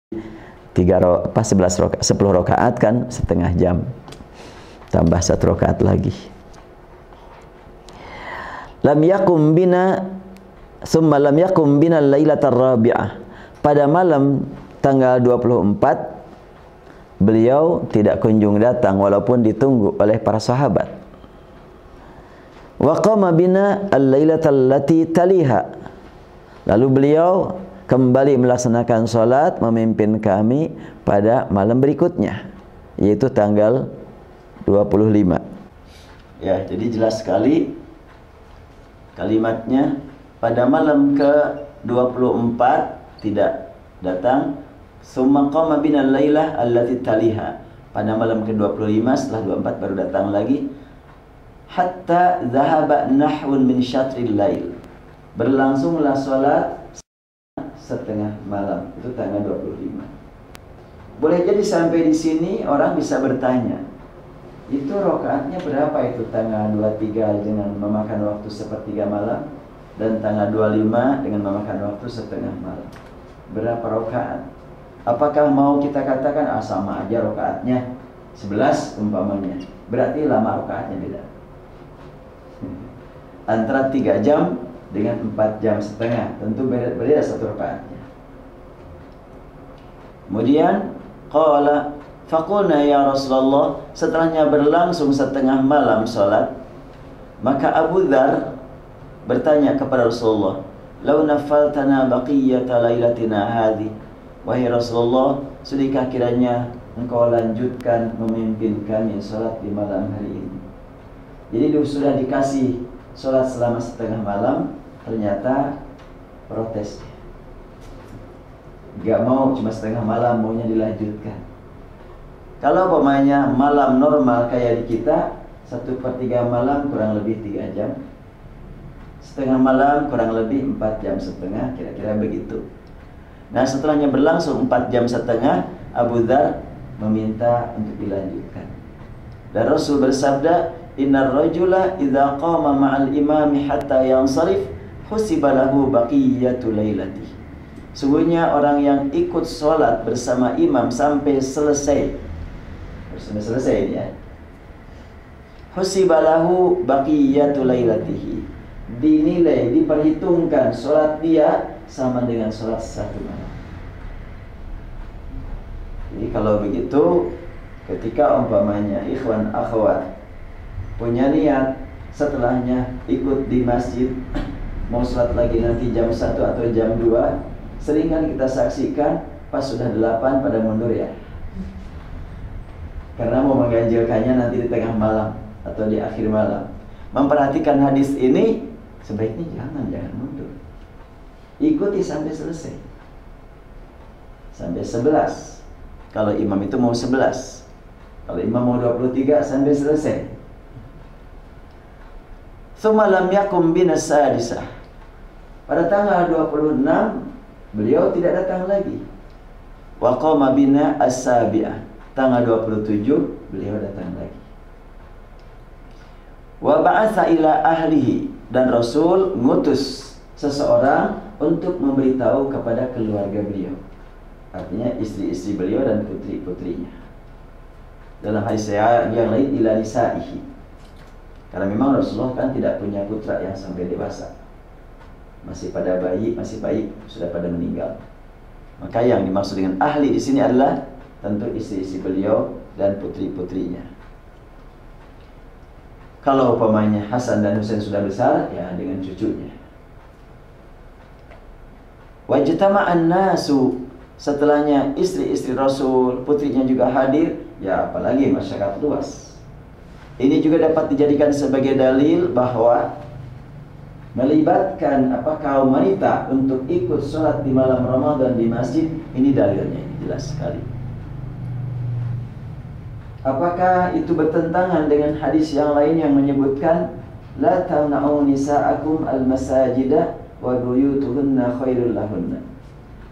11 rakaat, 10 rakaat kan setengah jam. Tambah 1 rakaat lagi. Lam yakum bina summa lam yakum bina lailatar rabi'ah. Pada malam tanggal 24 beliau tidak kunjung datang walaupun ditunggu oleh para sahabat. Wa qama bina al-lailatal lati taliha. Lalu beliau kembali melaksanakan salat memimpin kami pada malam berikutnya, yaitu tanggal 25. Ya, jadi jelas sekali kalimatnya. Pada malam ke-24 tidak datang. Summa qama bina al-lailah allati taliha. Pada malam ke-25 setelah 24 baru datang lagi. Hatta dhahaba nahwun min syatril lail. Berlangsunglah salat setengah malam, itu tanggal 25. Boleh jadi sampai di sini orang bisa bertanya, itu rakaatnya berapa itu tanggal 23 dengan memakan waktu sepertiga malam dan tanggal 25 dengan memakan waktu setengah malam? Berapa rakaat? Apakah mau kita katakan sama aja rakaatnya 11 umpamanya? Berarti lama rakaatnya beda. Antara 3 jam dengan 4 jam setengah, tentu berbeda 1 rakaatnya. Kemudian qala faqulna ya Rasulullah, setelahnya berlangsung setengah malam salat, maka Abu Dzar bertanya kepada Rasulullah, "Lau nafaltana baqiyata lailatina hadhi." Wahai Rasulullah, sudahkah kiranya engkau lanjutkan memimpin kami salat di malam hari ini? Jadi sudah dikasih salat selama setengah malam, ternyata protes. Gak mau, cuma setengah malam, maunya dilanjutkan. Kalau pemainnya malam normal kayak di kita, 1/3 malam kurang lebih 3 jam, setengah malam kurang lebih 4 jam setengah, kira-kira begitu. Nah, setelahnya berlangsung 4 jam setengah, Abu Dzar meminta untuk dilanjutkan. Dan Rasul bersabda, "Innar rajula idza qama ma'al imami hatta yansarif husiba lahu baqiyatu lailatihi." Sungguhnya orang yang ikut sholat bersama imam sampai selesai, ya, husiba lahu baqiyatu lailatihi, dinilai, diperhitungkan sholat dia sama dengan sholat satu malam. Jadi kalau begitu, ketika umpamanya ikhwan akhwat punya niat setelahnya ikut di masjid, mau sholat lagi nanti jam 1 atau jam 2, seringan kita saksikan pas sudah 8 pada mundur ya, karena mau mengganjilkannya nanti di tengah malam atau di akhir malam. Memperhatikan hadis ini, sebaiknya jangan mundur, ikuti sampai selesai, sampai 11. Kalau imam itu mau 11, kalau imam mau 23 sampai selesai. Tsumma lam yakum bina sadisah. Pada tanggal 26 beliau tidak datang lagi. Wa qama bina as-sabi'ah. Tanggal 27 beliau datang lagi. Wa ba'atsa ila ahlihi, dan Rasul ngutus seseorang untuk memberitahu kepada keluarga beliau. Artinya istri-istri beliau dan putri-putrinya. Dalam hadis yang lain, ila nisaihi. Karena memang Rasulullah kan tidak punya putra yang sampai dewasa, masih pada bayi, masih bayi, sudah pada meninggal. Maka yang dimaksud dengan ahli di sini adalah tentu istri-istri beliau dan putri-putrinya. Kalau umpamanya Hasan dan Husain sudah besar, ya dengan cucunya. Wajtama'an nasu, setelahnya istri-istri Rasul, putrinya juga hadir, ya apalagi masyarakat luas. Ini juga dapat dijadikan sebagai dalil bahwa melibatkan kaum wanita untuk ikut sholat di malam Ramadan di masjid, ini dalilnya, ini jelas sekali. Apakah itu bertentangan dengan hadis yang lain yang menyebutkan la tamna'u nisa'akum al-masajida wa buyutuhunna khairul lahunna?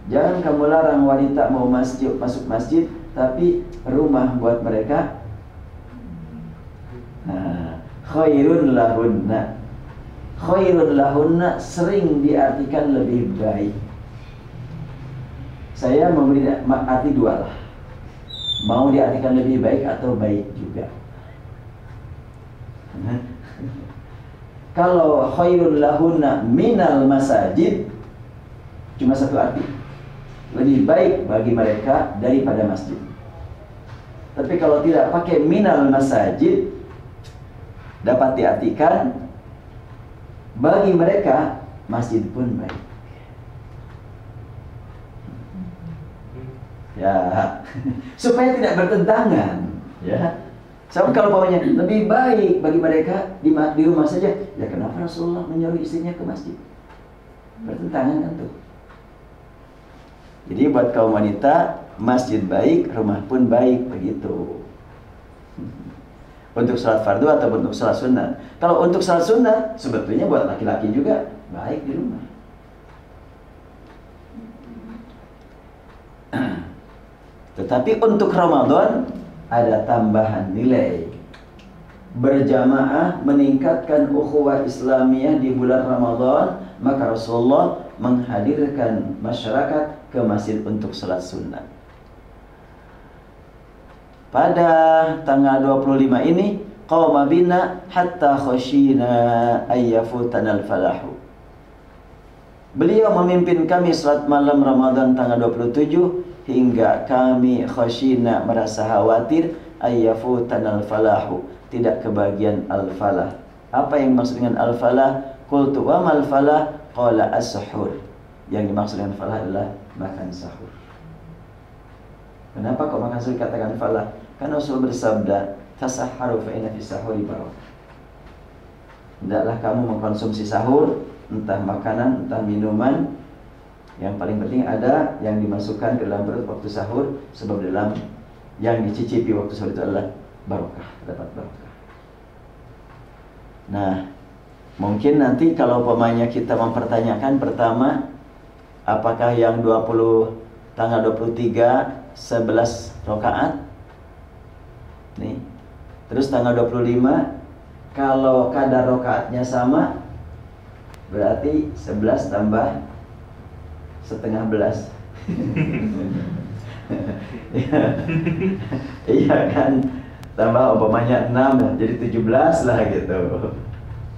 Jangan kamu larang wanita mau masuk masjid, tapi rumah buat mereka khairun lahunna. Khairun lahunna sering diartikan lebih baik. Saya memberi arti dua lah. Mau diartikan lebih baik atau baik juga. Kalau khairul lahunna minal masajid, cuma satu arti, lebih baik bagi mereka daripada masjid. Tapi kalau tidak pakai minal masajid, dapat diartikan bagi mereka masjid pun baik. Ya, supaya tidak bertentangan, ya. Sama kalau pokoknya lebih baik bagi mereka di rumah saja, ya kenapa Rasulullah menyuruh istrinya ke masjid? Bertentangan kan tuh. Jadi buat kaum wanita, masjid baik, rumah pun baik, begitu. Untuk sholat fardu atau untuk sholat sunnah. Kalau untuk sholat sunnah, sebetulnya buat laki-laki juga baik di rumah. Tetapi untuk Ramadan ada tambahan nilai. Berjamaah meningkatkan ukhuwah Islamiyah di bulan Ramadan, maka Rasulullah menghadirkan masyarakat ke masjid untuk salat sunnah. Pada tanggal 25 ini, qawma bina hatta khashina ayyafutanal falahu. Beliau memimpin kami salat malam Ramadan tanggal 27 hingga kami khashina merasa khawatir ayyafutanal falahu, tidak kebagian al-falah. Apa yang dimaksud dengan al-falah? Qultu wa mal falah? Qala as-suhur. Yang dimaksud dengan falah adalah makan sahur. Kenapa kok makan sahur dikatakan falah? Karena Rasul bersabda, tasahharu fa inna fis sahuri barakah. Hendaklah kamu mengkonsumsi sahur, entah makanan, entah minuman. Yang paling penting ada yang dimasukkan ke dalam perut waktu sahur, sebab dalam yang dicicipi waktu sahur itu adalah barokah, dapat barokah. Nah, mungkin nanti kalau pemainnya kita mempertanyakan pertama, apakah yang tanggal 23 11 rakaat? Nih. Terus tanggal 25 kalau kadar rakaatnya sama, berarti 11 tambah setengah belas. Iya kan, tambah umpamanya 6 jadi 17 lah gitu.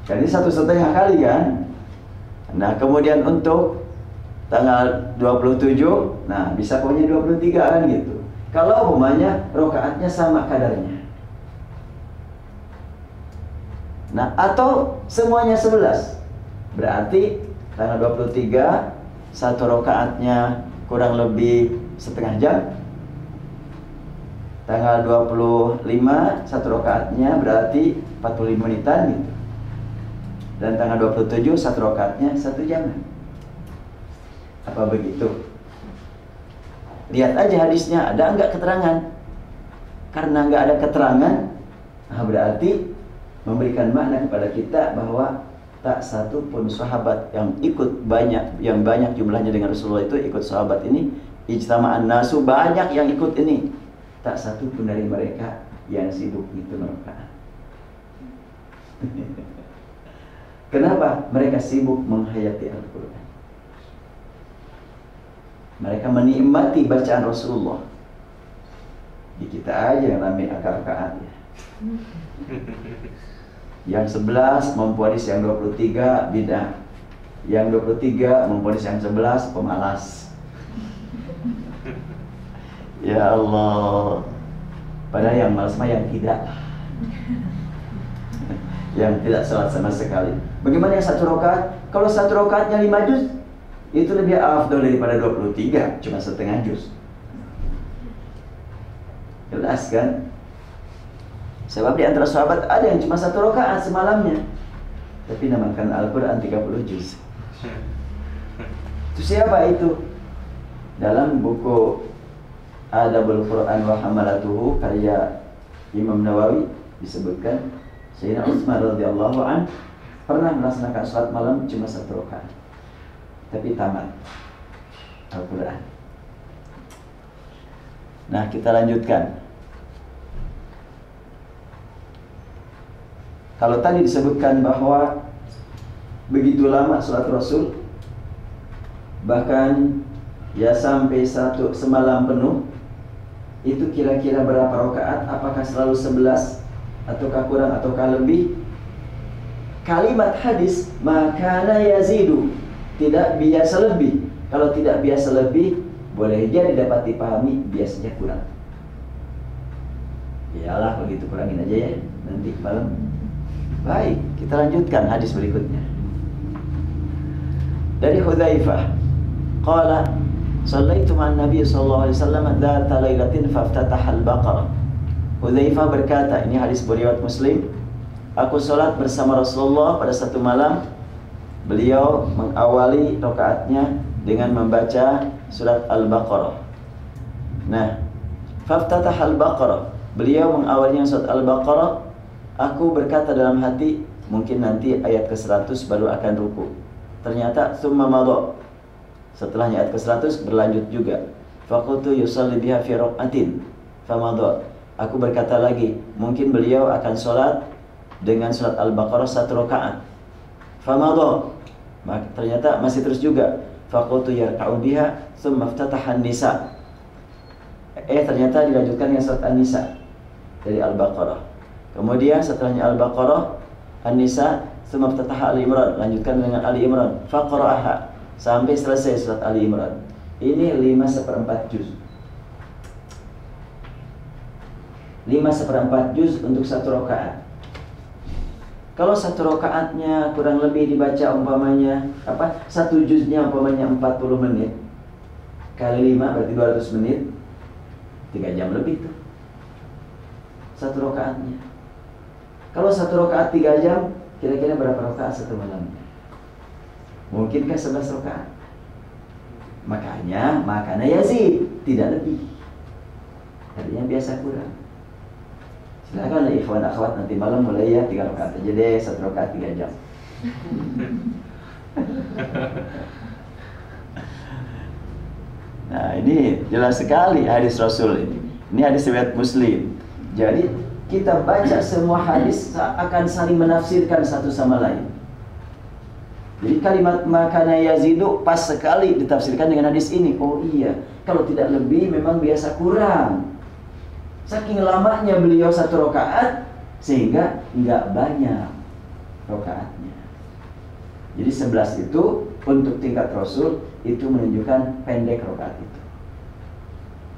Kan ini 1,5 kali kan. Nah kemudian untuk tanggal 27, nah bisa pokoknya 23 kan gitu. Kalau umpamanya rokaatnya sama kadarnya. Nah atau semuanya 11, berarti tanggal 23 satu rokaatnya kurang lebih setengah jam. Tanggal 25 satu rokaatnya berarti 45 menitan gitu. Dan tanggal 27 satu rokaatnya 1 jam. Apa begitu? Lihat aja hadisnya, ada enggak keterangan? Karena enggak ada keterangan, nah berarti memberikan makna kepada kita bahwa tak satu pun sahabat yang ikut yang banyak jumlahnya dengan Rasulullah itu ikut sahabat ini, ijtama'an nasu, banyak yang ikut ini, tak satu pun dari mereka yang sibuk itu mereka. Kenapa? Mereka sibuk menghayati Al-Quran. Mereka menikmati bacaan Rasulullah. Di kita aja yang ramai akar-akaran ya. Yang 11 memponis yang 23 bid'ah. Yang 23 memponis yang 11 pemalas. Ya Allah. Padahal yang malas mah yang tidak. Yang tidak salat sama sekali. Bagaimana yang 1 rakaat? Kalau 1 rakaatnya 5 juz, itu lebih afdal daripada 23, cuma setengah juz. Jelas kan? Sebab di antara sahabat ada yang cuma 1 rakaat semalamnya, tapi namakan Al-Quran 30 juz. Itu siapa itu? Dalam buku Adabul Quran wa Hamalatuhu karya Imam Nawawi disebutkan Sayyidina Utsman radhiyallahu an pernah melaksanakan salat malam cuma 1 rakaat, tapi tamat Al-Quran. Nah kita lanjutkan. Kalau tadi disebutkan bahwa begitu lama salat Rasul, bahkan ya sampai satu semalam penuh, itu kira-kira berapa rakaat? Apakah selalu 11 ataukah kurang ataukah lebih? Kalimat hadis makana yazidu, tidak biasa lebih. Kalau tidak biasa lebih, boleh jadi dapat dipahami biasanya kurang. Iyalah begitu, kurangin aja ya nanti malam. Baik, kita lanjutkan hadis berikutnya. Dari Hudzaifah, qala shallaitu ma'an Nabi sallallahu alaihi wasallam dzata lailatin faftataha al-Baqarah. Hudzaifah berkata, ini hadis riwayat Muslim, aku salat bersama Rasulullah pada satu malam. Beliau mengawali rakaatnya dengan membaca surat Al-Baqarah. Nah, faftataha al-Baqarah, beliau mengawalinya surat Al-Baqarah. Aku berkata dalam hati, mungkin nanti ayat ke-100 baru akan ruku. Ternyata tsumma madha, setelahnya ayat ke-100 berlanjut juga. Faqultu yusalli biha fi raq'atin famadha. Aku berkata lagi, mungkin beliau akan sholat dengan surat Al-Baqarah 1 rakaat. Famadha, ternyata masih terus juga. Faqultu yarka'u biha tsumma iftataha an-nisa. Ternyata dilanjutkan dengan surat An-Nisa dari Al-Baqarah. Kemudian setelahnya Al-Baqarah, An-Nisa, tsumma iftataha Ali Imran, lanjutkan dengan Ali Imran. Faqara'aha, sampai selesai surat Ali Imran. Ini 5/4 juz. 5/4 juz untuk 1 rakaat. Kalau 1 rakaatnya kurang lebih dibaca umpamanya 1 juznya umpamanya 40 menit kali 5 berarti 200 menit, 3 jam lebih tuh 1 rakaatnya. Kalau 1 rakaat 3 jam, kira-kira berapa rakaat satu malamnya? Mungkinkah 11 rakaat? Makanya yazid, tidak lebih. Artinya biasa kurang. Silakan ikhwan akhwat nanti malam mulai ya 3 rakaat aja deh, 1 rakaat 3 jam. Nah, ini jelas sekali hadis Rasul ini. Ini hadis riwayat Muslim. Jadi kita baca semua hadis akan saling menafsirkan satu sama lain. Jadi kalimat makana yazidu pas sekali ditafsirkan dengan hadis ini. Oh iya, kalau tidak lebih memang biasa kurang. Saking lamanya beliau 1 rakaat sehingga nggak banyak rakaatnya. Jadi 11 itu untuk tingkat Rasul itu menunjukkan pendek rakaat itu.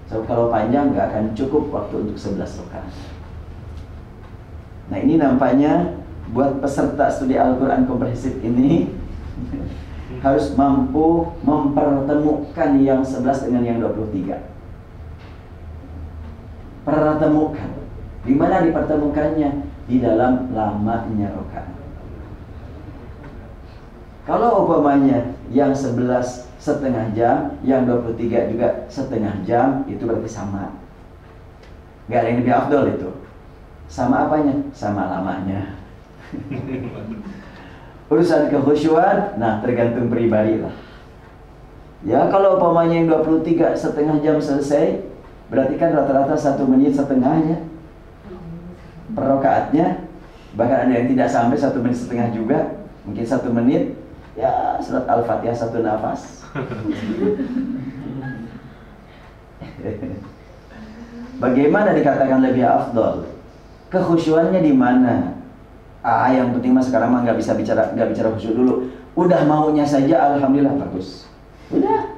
So, kalau panjang nggak akan cukup waktu untuk 11 rakaat. Nah, ini nampaknya buat peserta studi Al-Quran komprehensif ini harus mampu mempertemukan yang 11 dengan yang 23. Pertemukan. Di mana dipertemukannya? Di dalam lamanya rakaat. Kalau umpamanya yang 11 setengah jam, yang 23 juga setengah jam, itu berarti sama. Gak ada yang lebih afdol itu. Sama apanya? Sama lamanya. Urusan kekhusyuan, nah tergantung pribadi lah. Ya kalau umpamanya yang 23 setengah jam selesai, berarti kan rata-rata 1 menit setengahnya per rakaatnya. Bahkan ada yang tidak sampai 1 menit setengah juga, mungkin 1 menit. Ya surat Al-Fatihah 1 nafas. Bagaimana dikatakan lebih afdol? Kekhusyuannya di mana? Yang penting mas sekarang mah nggak bicara khusyuk dulu. Udah maunya saja, alhamdulillah bagus. Udah.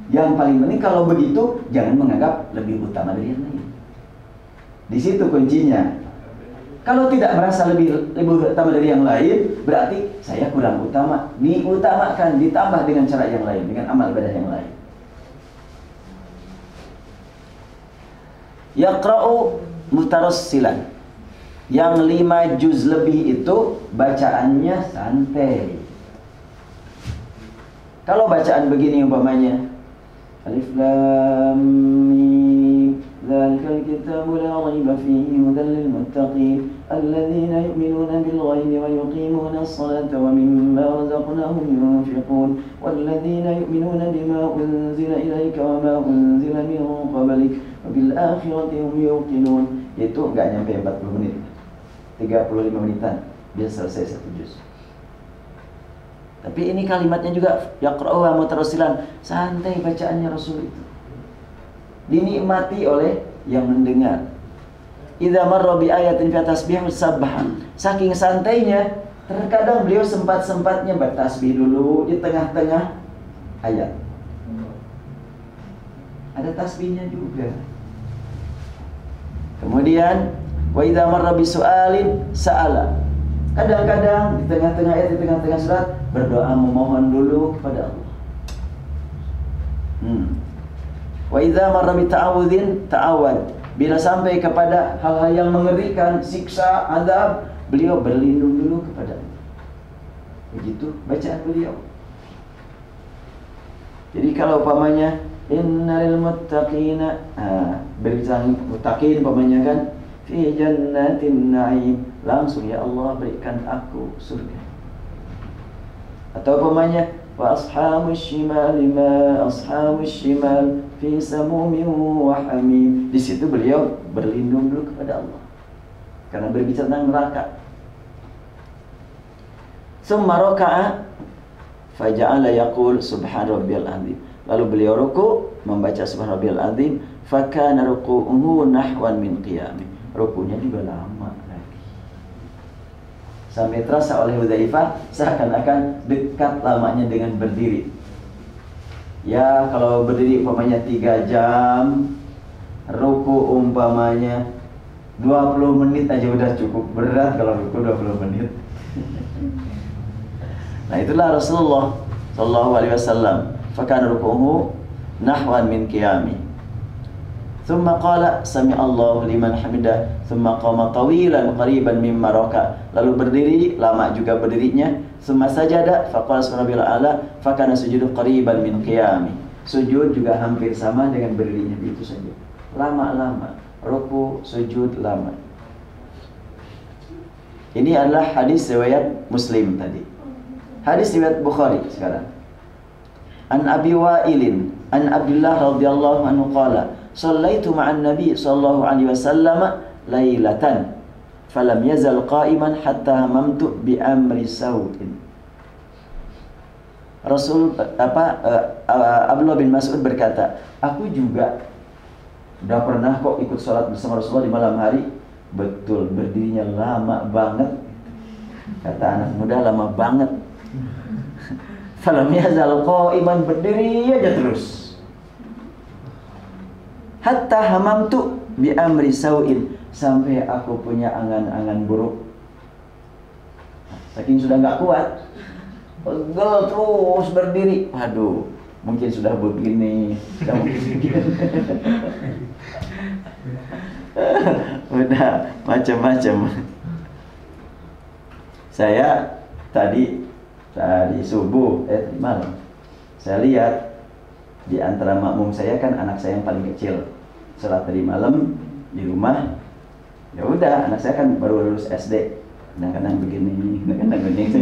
Yang paling penting kalau begitu jangan menganggap lebih utama dari yang lain. Di situ kuncinya. Kalau tidak merasa lebih utama dari yang lain, berarti saya kurang utama. Diutamakan, ditambah dengan cara yang lain, dengan amal ibadah yang lain. Yaqra'u mutarassilan. Yang 5 juz lebih itu bacaannya santai. Kalau bacaan begini umpamanya, Alif Lam Mim, Dzalikal kitabu la raiba fihi hudan lil muttaqin, alladzina yu'minuna bil ghaibi wa yuqimuna as-salata wa mimma razaqnahum yunfiqun, walladzina yu'minuna bima unzila ilayka wa ma unzila min qablik wa bil akhirati hum yuqinun. Itu enggak nyampe 40 menit. 35 menitan dia selesai 1 juz. Tapi ini kalimatnya juga yaqra'uha mutarassilan, santai bacaannya Rasul itu. Dinikmati oleh yang mendengar. Idza marra bi ayatin fi tasbih sabbaha. Saking santainya, terkadang beliau sempat-sempatnya bertasbih dulu di tengah-tengah ayat. Ada tasbihnya juga. Kemudian wa idza marra bi su'alin sa'ala. Kadang-kadang di tengah-tengah ayat, di tengah-tengah surat berdoa memohon dulu kepada Allah. Wa idza marra bi ta'awudzin ta'awad. Bila sampai kepada hal-hal yang mengerikan, siksa, azab, beliau berlindung dulu kepada Allah. Begitu bacaan beliau. Jadi kalau umpamanya innal muttaqina, berbicara muttaqin umpamanya kan, fi jannatin na'im, langsung ya Allah berikan aku surga. Atau umpamanya wa ashabus shimal ma ashabus shimal fi samumin wa hamim. Di situ beliau berlindung dulu kepada Allah karena berbicara tentang neraka. Summa raka'a faja'ala yaqul subhan rabbiyal azim. Lalu beliau ruku membaca subhan rabbiyal azim, fa kana ruku'uhu nahwan min qiyamih. Rukunya juga lama lagi. Sampai terasa oleh Hudzaifah seakan-akan dekat lamanya dengan berdiri. Ya, kalau berdiri umpamanya 3 jam, ruku umpamanya 20 menit aja udah cukup berat kalau ruku 20 menit. Nah, itulah Rasulullah sallallahu alaihi wasallam. Fakana ruku'uhu nahwan min qiyami. Thumma qala sami Allahu liman hamidah, thumma qama tawilan qariban mimma raka. Lalu berdiri, lama juga berdirinya. Thumma sajada faqala subhanallah ala, fakana sujudu qariban min qiyami. Sujud juga hampir sama dengan berdirinya, begitu saja. Lama-lama, ruku, sujud lama. Ini adalah hadis riwayat Muslim tadi. Hadis riwayat Bukhari sekarang. An Abi Wa'ilin an Abdullah radhiyallahu anhu qala shallaitu ma'an nabi sallallahu alaihi wasallam lailatan falam yazal qa'iman hatta hamamtu bi amri sautin. Abdullah bin Mas'ud berkata, aku juga udah pernah kok ikut sholat bersama Rasulullah di malam hari. Betul, berdirinya lama banget. Kata anak muda, lama banget. Falam yazal qa'iman, berdiri aja terus. Hatta hamamtu bi amri sau'in, sampai aku punya angan-angan buruk. Saking sudah nggak kuat, pegel terus berdiri. Waduh, mungkin sudah begini, sudah begini. Udah macam-macam. Saya tadi subuh, malam, saya lihat di antara makmum saya kan anak saya yang paling kecil. Salat tadi malam di rumah, ya udah, anak saya kan baru lulus SD, kadang-kadang begini, kadang-kadang begini.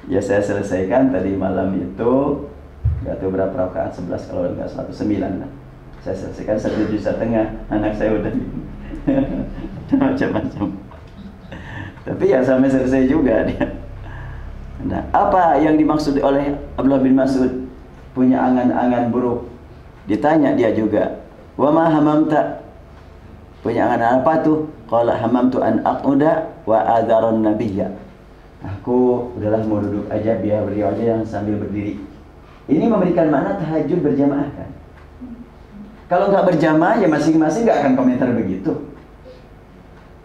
Ya saya selesaikan tadi malam itu, nggak tahu berapa rakaat, 11 kalau nggak salah, 9 lah. Saya selesaikan 1,5 juz, anak saya udah macam-macam. Tapi ya sampai selesai juga dia. Nah, apa yang dimaksud oleh Abdullah bin Mas'ud? Punya angan-angan buruk. Ditanya dia juga, wa ma hamamta? Punya angan apa tuh? Qala hamamtu an aquda wa adharon nabiyya. Aku udahlah mau duduk aja, biar beliau aja yang sambil berdiri. Ini memberikan makna tahajud berjamaah kan? Kalau nggak berjamaah ya masing-masing nggak akan komentar begitu.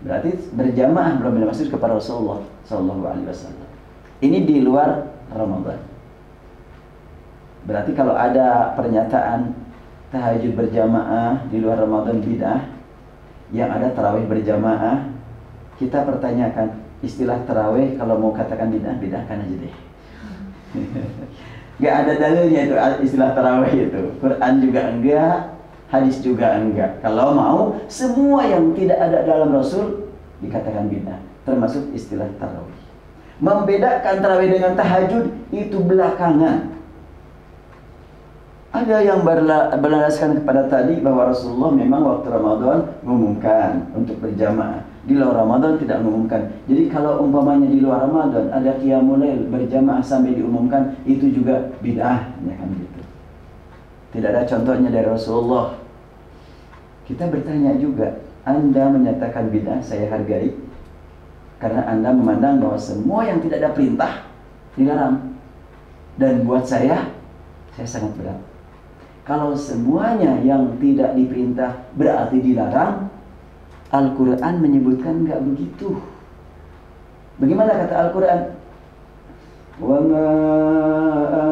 Berarti berjamaah belum dimaksud kepada Rasulullah sallallahu alaihi wasallam. Ini di luar Ramadan. Berarti kalau ada pernyataan tahajud berjamaah di luar Ramadan bid'ah, yang ada tarawih berjamaah, kita pertanyakan, istilah tarawih kalau mau katakan bid'ahkan aja deh. Gak ada dalilnya itu istilah tarawih itu. Quran juga enggak, hadis juga enggak. Kalau mau semua yang tidak ada dalam Rasul dikatakan bid'ah, termasuk istilah tarawih. Membedakan tarawih dengan tahajud itu belakangan. Ada yang berlandaskan kepada tadi bahwa Rasulullah memang waktu Ramadan mengumumkan untuk berjamaah. Di luar Ramadan tidak mengumumkan. Jadi kalau umpamanya di luar Ramadan ada qiyamul lail berjamaah sampai diumumkan, itu juga bid'ah, ya kan gitu. Tidak ada contohnya dari Rasulullah. Kita bertanya juga, Anda menyatakan bid'ah, saya hargai, karena Anda memandang bahwa semua yang tidak ada perintah dilarang. Dan buat saya sangat berat. Kalau semuanya yang tidak diperintah berarti dilarang, Al-Quran menyebutkan enggak begitu. Bagaimana kata Al-Quran? Wa ma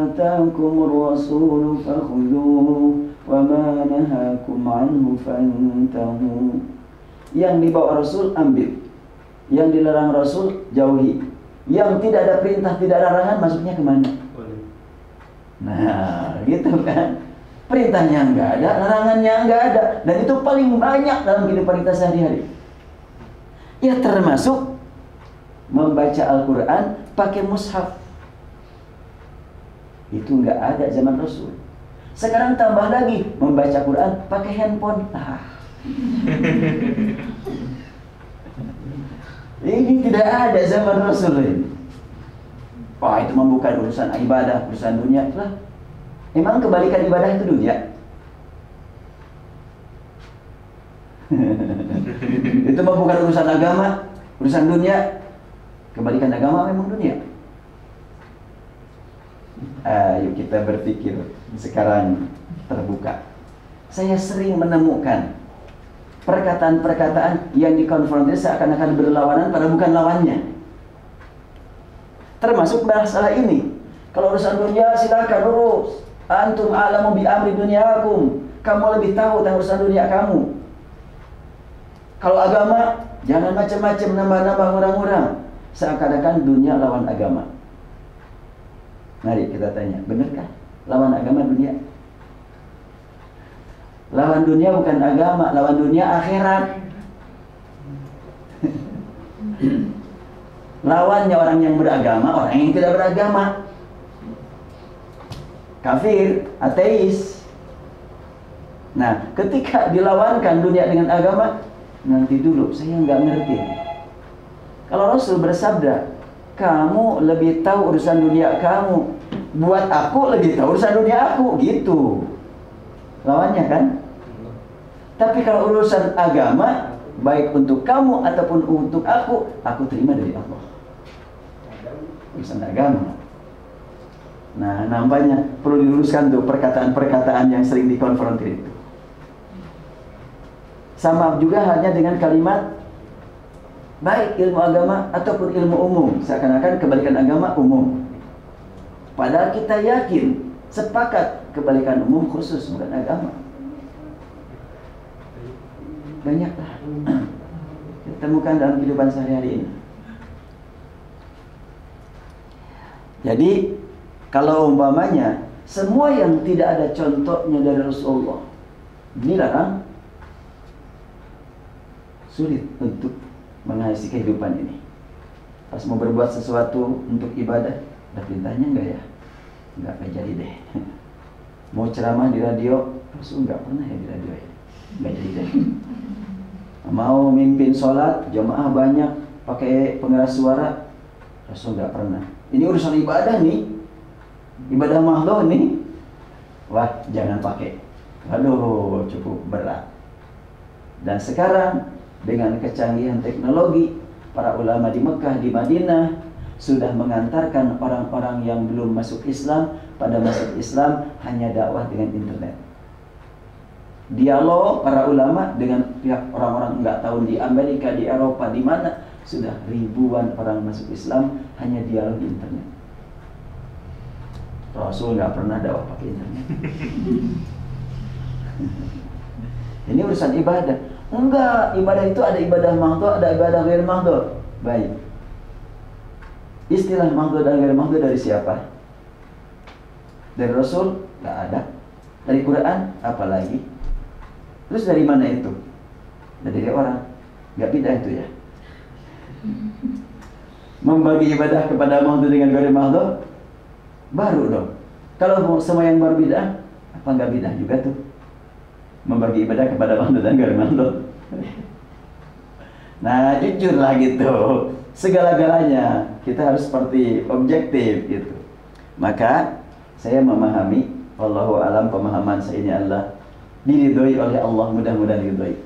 ataakumur rasulu fakhudhuhu wa ma nahakum anhu fantahu. Yang dibawa Rasul ambil, yang dilarang Rasul jauhi. Yang tidak ada perintah, tidak ada larangan, masuknya kemana? Nah, gitu kan. Perintahnya enggak ada, larangannya enggak ada, dan itu paling banyak dalam kehidupan kita sehari-hari. Ya termasuk membaca Al-Quran pakai mushaf. Itu enggak ada zaman Rasul. Sekarang tambah lagi membaca Quran pakai handphone. Ini tidak ada zaman Rasul ini. Wah, itu membuka urusan ibadah, urusan dunia lah. Emang kebalikan ibadah itu dunia? Itu mah bukan urusan agama, urusan dunia. Kebalikan agama memang dunia. Ayo kita berpikir sekarang terbuka. Saya sering menemukan perkataan-perkataan yang dikonfrontasi seakan-akan berlawanan padahal bukan lawannya. Termasuk masalah ini. Kalau urusan dunia silakan urus. Antum a'lamu bi amri dunyakum. Kamu lebih tahu tentang urusan dunia kamu. Kalau agama, jangan macam-macam nambah-nambah orang-orang. Seakan-akan dunia lawan agama. Mari kita tanya, benarkah lawan agama dunia? Lawan dunia bukan agama, lawan dunia akhirat. Lawannya orang yang beragama, orang yang tidak beragama. Kafir, ateis. Nah, ketika dilawankan dunia dengan agama, nanti dulu, saya nggak ngerti. Kalau Rasul bersabda, kamu lebih tahu urusan dunia kamu, buat aku lebih tahu urusan dunia aku, gitu. Lawannya kan? Tapi kalau urusan agama, baik untuk kamu ataupun untuk aku terima dari Allah. Urusan agama. Nah, nampaknya perlu diluruskan tuh perkataan-perkataan yang sering dikonfrontir itu. Sama juga halnya dengan kalimat baik ilmu agama ataupun ilmu umum. Seakan-akan kebalikan agama umum. Padahal kita yakin, sepakat kebalikan umum khusus bukan agama. Banyaklah ditemukan dalam kehidupan sehari-hari ini. Jadi kalau umpamanya semua yang tidak ada contohnya dari Rasulullah dilarang, sulit untuk mengasihi kehidupan ini. Pas mau berbuat sesuatu untuk ibadah, ada perintahnya enggak ya? Enggak akan jadi deh. Mau ceramah di radio, Rasul enggak pernah ya di radio ya. Enggak jadi deh. Mau mimpin sholat, jamaah banyak, pakai pengeras suara, Rasul enggak pernah. Ini urusan ibadah nih. Ibadah mahdhah nih, wah jangan pakai. Aduh, cukup berat. Dan sekarang dengan kecanggihan teknologi, para ulama di Mekah, di Madinah sudah mengantarkan orang-orang yang belum masuk Islam pada masuk Islam hanya dakwah dengan internet. Dialog para ulama dengan pihak orang-orang enggak tahu di Amerika, di Eropa, di mana sudah ribuan orang masuk Islam hanya dialog di internet. Rasul nggak pernah dakwah pakai internet. Ini urusan ibadah. Enggak, ibadah itu ada ibadah mahdhah, ada ibadah ghair mahdhah. Baik. Istilah mahdhah dan ghair mahdhah dari siapa? Dari Rasul? Nggak ada. Dari Quran? Apalagi. Terus dari mana itu? Dari orang. Nggak bid'ah itu ya. Membagi ibadah kepada mahdhah dengan ghair mahdhah baru dong. Kalau semua yang baru bid'ah, apa enggak bid'ah juga tuh? Membagi ibadah kepada mahdhah dan ghair mahdhah. Nah, jujurlah gitu. Segala-galanya kita harus seperti objektif gitu. Maka saya memahami, wallahu alam, pemahaman saya ini adalah diridhoi oleh Allah, mudah-mudahan diridhoi.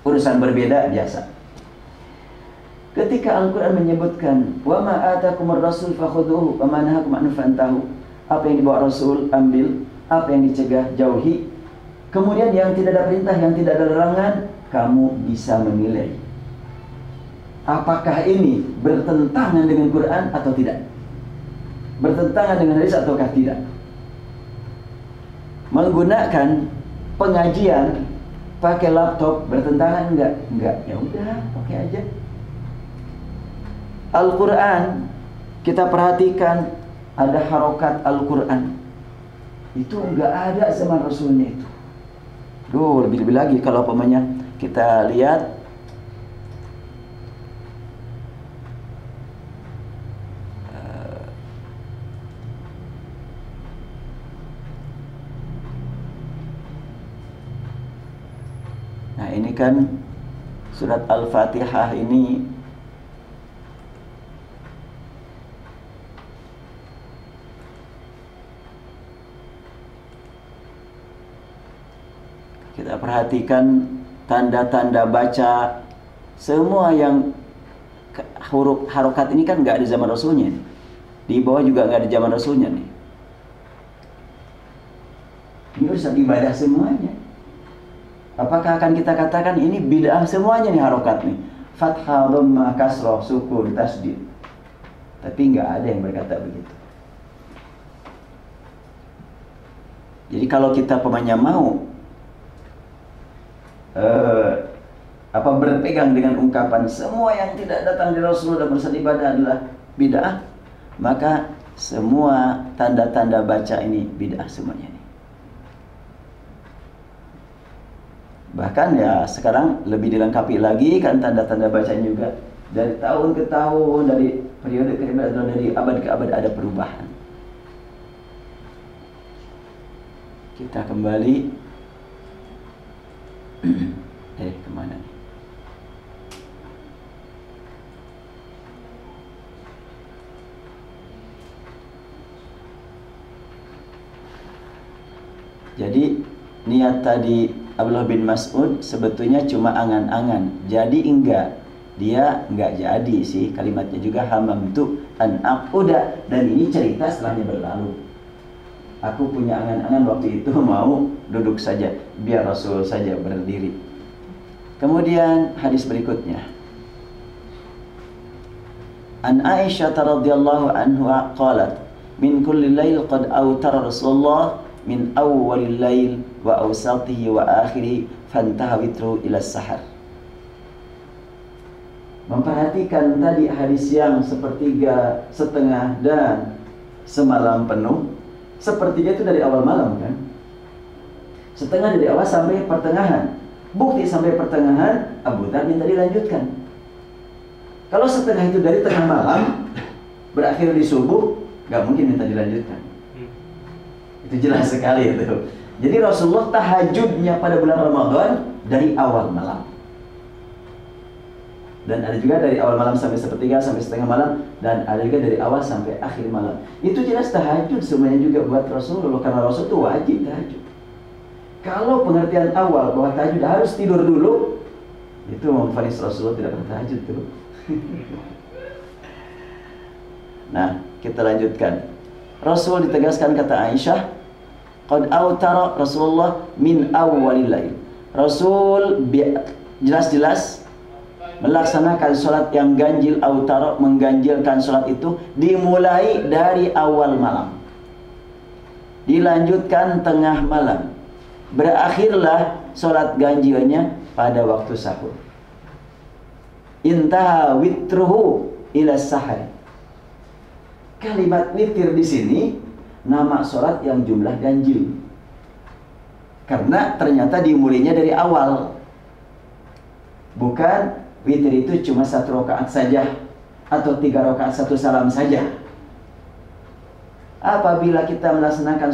Urusan berbeda biasa. Ketika Al-Quran menyebutkan wa ma atakumur rasul fakhudhuhu wa ma nahakum anhu fantahu, apa yang dibawa Rasul ambil, apa yang dicegah jauhi. Kemudian yang tidak ada perintah, yang tidak ada larangan, kamu bisa menilai apakah ini bertentangan dengan Quran atau tidak, bertentangan dengan hadis ataukah tidak. Menggunakan pengajian pakai laptop bertentangan enggak? Enggak. Ya udah, pakai aja. Al-Quran kita perhatikan, ada harokat Al-Quran itu enggak ada zaman Rasulnya itu. Lebih-lebih lagi kalau umpamanya kita lihat nah ini kan surat Al-Fatihah ini kita perhatikan tanda-tanda baca semua yang huruf harokat ini kan nggak ada zaman Rasulnya nih. Di bawah juga nggak ada zaman Rasulnya nih. Ini urusan ibadah semuanya. Apakah akan kita katakan ini bid'ah semuanya nih harokat nih? Fathah, dhammah, kasrah, sukun, tasdid. Tapi nggak ada yang berkata begitu. Jadi kalau kita pemainnya mau berpegang dengan ungkapan semua yang tidak datang dari Rasul dan urusan ibadah adalah bid'ah, maka semua tanda-tanda baca ini bid'ah semuanya nih. Bahkan ya sekarang lebih dilengkapi lagi kan tanda-tanda bacanya juga. Dari tahun ke tahun, dari periode ke periode, atau dari abad ke abad ada perubahan. Kita kembali kemana nih? Jadi niat tadi Abdullah bin Mas'ud sebetulnya cuma angan-angan. Jadi dia enggak jadi sih, kalimatnya juga hamamtu an aquda, dan ini cerita setelahnya berlalu. Aku punya angan-angan waktu itu mau duduk saja, biar Rasul saja berdiri. Kemudian hadis berikutnya. An Aisyah radhiyallahu anha qalat, min kulli lail qad awtara Rasulullah min awwalil lail wa awsatihi wa akhiri fantaha witru ila sahar. Memperhatikan tadi hadis yang sepertiga, setengah, dan semalam penuh. Sepertiga itu dari awal malam kan, setengah dari awal sampai pertengahan. Bukti sampai pertengahan, Abu Dhar minta dilanjutkan. Kalau setengah itu dari tengah malam berakhir di subuh, gak mungkin minta dilanjutkan. Itu jelas sekali itu. Jadi Rasulullah tahajudnya pada bulan Ramadan dari awal malam. Dan ada juga dari awal malam sampai sepertiga, sampai setengah malam. Dan ada juga dari awal sampai akhir malam. Itu jelas tahajud semuanya juga buat Rasulullah. Karena Rasul itu wajib tahajud. Kalau pengertian awal bahwa tahajud harus tidur dulu, itu memfonis Rasulullah tidak bertahajud tuh. Nah, kita lanjutkan. Rasul ditegaskan kata Aisyah, qad autara Rasulullah min awwalil lail. Rasul jelas-jelas melaksanakan sholat yang ganjil, autara, mengganjilkan sholat itu dimulai dari awal malam, dilanjutkan tengah malam, berakhirlah sholat ganjilnya pada waktu sahur. Intaha witruhu ila sahar. Kalimat witir di sini nama sholat yang jumlah ganjil, karena ternyata dimulainya dari awal. Bukan witir itu cuma 1 rakaat saja atau 3 rakaat 1 salam saja. Apabila kita melaksanakan